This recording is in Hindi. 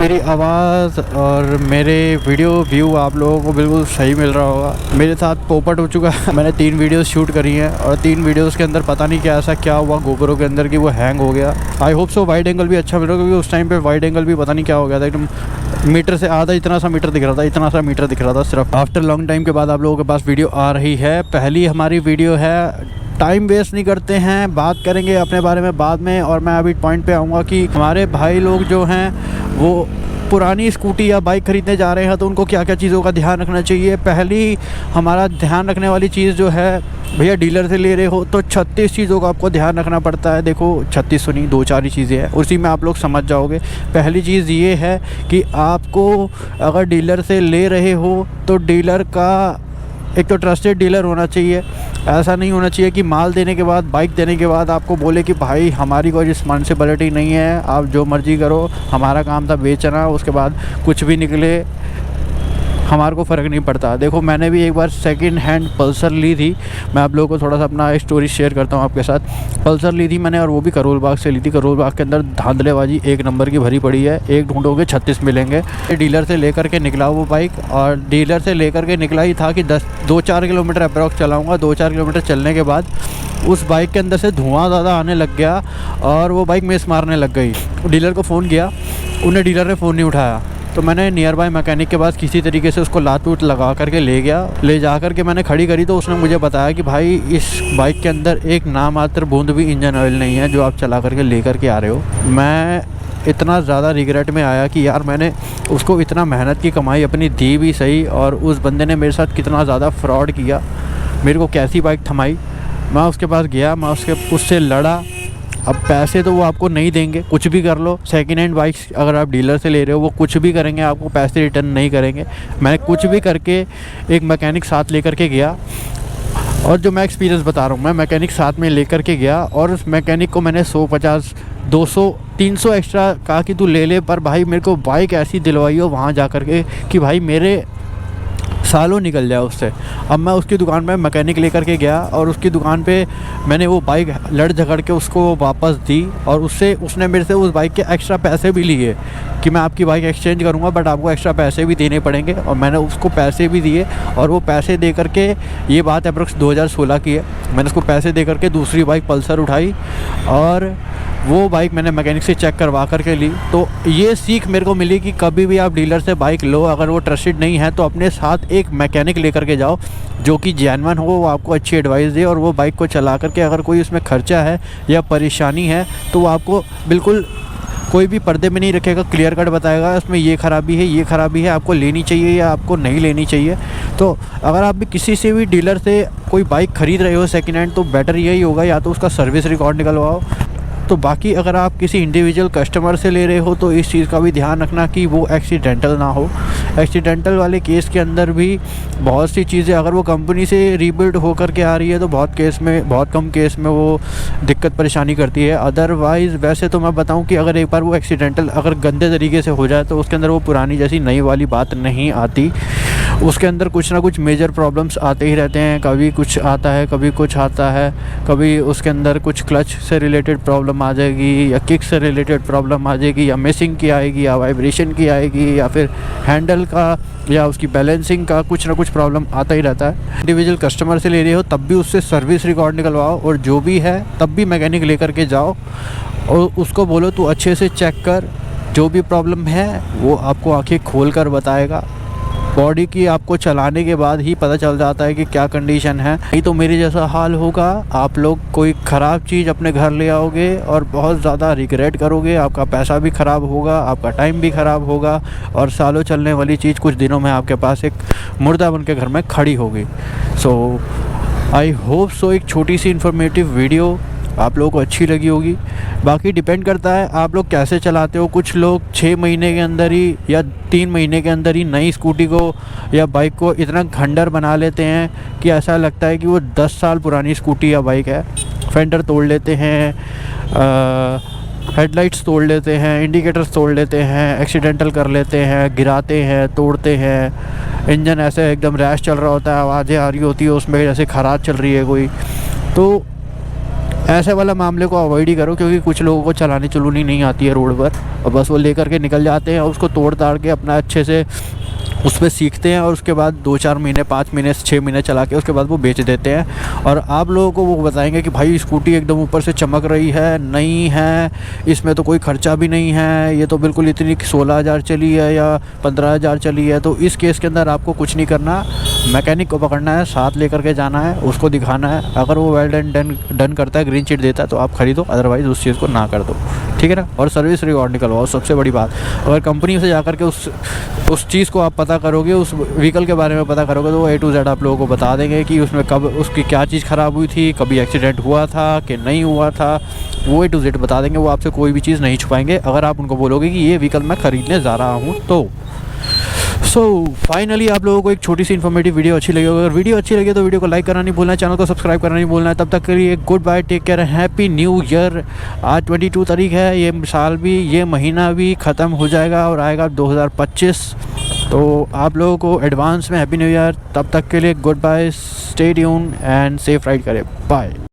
मेरी आवाज़ और मेरे वीडियो व्यू आप लोगों को बिल्कुल सही मिल रहा होगा। मेरे साथ पोपट हो चुका है। मैंने 3 वीडियोस शूट करी हैं और 3 वीडियोस के अंदर पता नहीं क्या हुआ गोप्रो के अंदर कि वो हैंग हो गया। I hope so wide angle भी अच्छा मिलेगा, क्योंकि उस टाइम पे वाइड एंगल भी पता नहीं क्या हो गया था, एकदम मीटर से आधा इतना सा मीटर दिख रहा था सिर्फ। आफ्टर लॉन्ग टाइम के बाद आप लोगों के पास वीडियो आ रही है। पहली हमारी वीडियो है। टाइम वेस्ट नहीं करते हैं, बात करेंगे अपने बारे में बाद में। और मैं अभी पॉइंट पे आऊँगा कि हमारे भाई लोग जो हैं वो पुरानी स्कूटी या बाइक ख़रीदने जा रहे हैं तो उनको क्या क्या चीज़ों का ध्यान रखना चाहिए। पहली हमारा ध्यान रखने वाली चीज़ जो है, भैया डीलर से ले रहे हो तो 36 चीज़ों का आपको ध्यान रखना पड़ता है। देखो 36 सुनी, 2-4 ही चीज़ें हैं, उसी में आप लोग समझ जाओगे। पहली चीज़ ये है कि आपको अगर डीलर से ले रहे हो तो डीलर का एक तो ट्रस्टेड डीलर होना चाहिए। ऐसा नहीं होना चाहिए कि माल देने के बाद, बाइक देने के बाद आपको बोले कि भाई हमारी कोई रिस्पॉन्सिबिलिटी नहीं है, आप जो मर्ज़ी करो, हमारा काम था बेचना, उसके बाद कुछ भी निकले हमारे को फ़र्क नहीं पड़ता। देखो मैंने भी एक बार सेकंड हैंड पल्सर ली थी। मैं आप लोगों को थोड़ा सा अपना स्टोरी शेयर करता हूँ आपके साथ। पल्सर ली थी मैंने, और वो भी करोल बाग से ली थी। करोल बाग के अंदर धांधलेबाजी 1 नंबर की भरी पड़ी है। एक ढूंढोगे 36 मिलेंगे। डीलर से लेकर के निकला वो बाइक, और डीलर से लेकर के निकला ही था कि 2-4 किलोमीटर अप्रॉक्स चलाऊँगा। 2-4 किलोमीटर चलने के बाद उस बाइक के अंदर से धुआँ ज़्यादा आने लग गया और वो बाइक मिस मारने लग गई। डीलर को फ़ोन किया, उन्हें डीलर ने फ़ोन नहीं उठाया, तो मैंने नियर बाय मैकेनिक के पास किसी तरीके से उसको लात वूत लगा करके ले गया। ले जा कर के मैंने खड़ी करी तो उसने मुझे बताया कि भाई इस बाइक के अंदर एक नामात्र बूंद भी इंजन ऑयल नहीं है जो आप चला करके ले करके आ रहे हो। मैं इतना ज़्यादा रिग्रेट में आया कि यार मैंने उसको इतना मेहनत की कमाई अपनी दी भी सही, और उस बंदे ने मेरे साथ कितना ज़्यादा फ्रॉड किया, मेरे को कैसी बाइक थमाई। मैं उसके पास गया, मैं उससे लड़ा। अब पैसे तो वो आपको नहीं देंगे, कुछ भी कर लो। सेकेंड हैंड बाइक्स अगर आप डीलर से ले रहे हो वो कुछ भी करेंगे, आपको पैसे रिटर्न नहीं करेंगे। मैंने कुछ भी करके एक मैकेनिक साथ लेकर के गया, और जो मैं एक्सपीरियंस बता रहा हूँ, मैं मैकेनिक साथ में लेकर के गया और उस मैकेनिक को मैंने 150, 200, 300 एक्स्ट्रा कहा कि तू ले ले, पर भाई मेरे को बाइक ऐसी दिलवाई हो वहाँ जा कर के कि भाई मेरे सालों निकल जाए उससे। अब मैं उसकी दुकान पे मैकेनिक लेकर के गया और उसकी दुकान पे मैंने वो बाइक लड़ झगड़ के उसको वापस दी, और उसने मेरे से उस बाइक के एक्स्ट्रा पैसे भी लिए कि मैं आपकी बाइक एक्सचेंज करूँगा, बट आपको एक्स्ट्रा पैसे भी देने पड़ेंगे। और मैंने उसको पैसे भी दिए, और वो पैसे दे करके, ये बात अप्रोक्स 2016 की है, मैंने उसको पैसे दे करके दूसरी बाइक पल्सर उठाई और वो बाइक मैंने मैकेनिक से चेक करवा करके ली। तो ये सीख मेरे को मिली कि कभी भी आप डीलर से बाइक लो, अगर वो ट्रस्टेड नहीं है तो अपने साथ एक मैकेनिक लेकर के जाओ जो कि जेन्युइन हो, वो आपको अच्छी एडवाइस दे, और वो बाइक को चला करके अगर कोई उसमें खर्चा है या परेशानी है तो वो आपको बिल्कुल कोई भी पर्दे में नहीं रखेगा, क्लियर कट बताएगा इसमें ये ख़राबी है, ये ख़राबी है, आपको लेनी चाहिए या आपको नहीं लेनी चाहिए। तो अगर आप भी किसी से भी डीलर से कोई बाइक ख़रीद रहे हो सेकेंड हैंड, तो बेटर यही होगा या तो उसका सर्विस रिकॉर्ड निकलवाओ। तो बाकी अगर आप किसी इंडिविजुअल कस्टमर से ले रहे हो तो इस चीज़ का भी ध्यान रखना कि वो एक्सीडेंटल ना हो। एक्सीडेंटल वाले केस के अंदर भी बहुत सी चीज़ें, अगर वो कंपनी से रीबिल्ड होकर के आ रही है तो बहुत कम केस में वो दिक्कत परेशानी करती है। अदरवाइज़ वैसे तो मैं बताऊं कि अगर एक बार वो एक्सीडेंटल अगर गंदे तरीके से हो जाए तो उसके अंदर वो पुरानी जैसी नई वाली बात नहीं आती। उसके अंदर कुछ ना कुछ मेजर प्रॉब्लम्स आते ही रहते हैं, कभी कुछ आता है, कभी कुछ आता है, कभी उसके अंदर कुछ क्लच से रिलेटेड प्रॉब्लम आ जाएगी, या किक से रिलेटेड प्रॉब्लम आ जाएगी, या मिसिंग की आएगी, या वाइब्रेशन की आएगी, या फिर हैंडल का या उसकी बैलेंसिंग का कुछ ना कुछ प्रॉब्लम आता ही रहता है। इंडिविजुअल कस्टमर से ले रहे हो तब भी उससे सर्विस रिकॉर्ड निकलवाओ, और जो भी है तब भी मैकेनिक लेकर के जाओ और उसको बोलो तू अच्छे से चेक कर, जो भी प्रॉब्लम है वो आपको आंखें खोल कर बताएगा। बॉडी की आपको चलाने के बाद ही पता चल जाता है कि क्या कंडीशन है। नहीं तो मेरे जैसा हाल होगा, आप लोग कोई ख़राब चीज़ अपने घर ले आओगे और बहुत ज़्यादा रिग्रेट करोगे, आपका पैसा भी ख़राब होगा, आपका टाइम भी ख़राब होगा, और सालों चलने वाली चीज़ कुछ दिनों में आपके पास एक मुर्दा बन के घर में खड़ी होगी। सो आई होप सो एक छोटी सी इन्फॉर्मेटिव वीडियो आप लोगों को अच्छी लगी होगी। बाकी डिपेंड करता है आप लोग कैसे चलाते हो। कुछ लोग 6 महीने के अंदर ही या 3 महीने के अंदर ही नई स्कूटी को या बाइक को इतना खंडर बना लेते हैं कि ऐसा लगता है कि वो 10 साल पुरानी स्कूटी या बाइक है। फेंडर तोड़ लेते हैं, हेडलाइट्स तोड़ लेते हैं, इंडिकेटर्स तोड़ लेते हैं, एक्सीडेंटल कर लेते हैं, गिराते हैं, तोड़ते हैं। इंजन ऐसे एकदम रैश चल रहा होता है, आवाज़ें आ रही होती है उसमें जैसे खराब चल रही है कोई। तो ऐसे वाला मामले को अवॉइड ही करो, क्योंकि कुछ लोगों को चलानी चलूनी नहीं आती है रोड पर, और बस वो लेकर के निकल जाते हैं और उसको तोड़ ताड़ के अपना अच्छे से उस पर सीखते हैं, और उसके बाद 2-4 महीने 5 महीने 6 महीने चला के उसके बाद वो बेच देते हैं। और आप लोगों को वो बताएंगे कि भाई स्कूटी एकदम ऊपर से चमक रही है, नई है, इसमें तो कोई ख़र्चा भी नहीं है, ये तो बिल्कुल इतनी 16,000 चली है या 15,000 चली है। तो इस केस के अंदर आपको कुछ नहीं करना, मैकेनिक को पकड़ना है, साथ लेकर के जाना है, उसको दिखाना है। अगर वो वेल डन करता है, ग्रीन चिट देता है, तो आप खरीदो, अदरवाइज़ उस चीज़ को ना कर दो, ठीक है ना। और सर्विस रिकॉर्ड निकलवाओ, सबसे बड़ी बात। अगर कंपनी से जाकर के उस चीज़ को आप पता करोगे, उस व्हीकल के बारे में पता करोगे, तो वो A to Z आप लोगों को बता देंगे कि उसमें कब उसकी क्या चीज़ ख़राब हुई थी, कभी एक्सीडेंट हुआ था कि नहीं हुआ था, वो A to Z बता देंगे। वो आपसे कोई भी चीज़ नहीं छुपाएंगे अगर आप उनको बोलोगे कि ये व्हीकल मैं ख़रीदने जा रहा हूँ तो। फाइनली आप लोगों को एक छोटी सी इन्फॉर्मेटिव वीडियो अच्छी लगी। अगर वीडियो अच्छी लगी तो वीडियो को लाइक करना नहीं भूलना है, चैनल को सब्सक्राइब करना नहीं भूलना है। तब तक के लिए goodbye, take care, happy new year. आज 22 तारीख है, ये साल भी, ये महीना भी ख़त्म हो जाएगा और आएगा 2025। तो आप लोगों को एडवांस में हैप्पी न्यू ईयर। तब तक के लिए goodbye, stay tune and safe ride करें, बाय।